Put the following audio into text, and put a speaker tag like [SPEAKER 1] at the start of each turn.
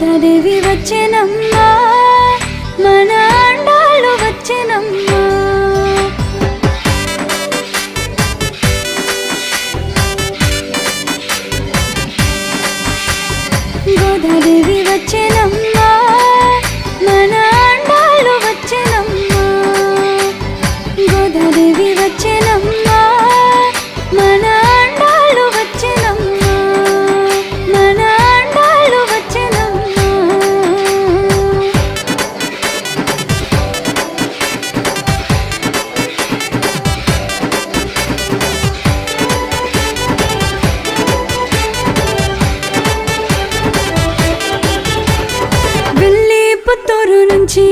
[SPEAKER 1] గోదాదేవి వచ్చెనమ్మా మన అండాలు వచ్చెనమ్మా గోదాదేవి వచ్చెనమ్మా మన అండాలు వచ్చెనమ్మా గోదాదేవి వచ్చెనమ్మా మన అండాలు వచ్చెనమ్మా మన అండాలు వచ్చెనమ్మా వెళ్ళి పుత్తూరు నుంచి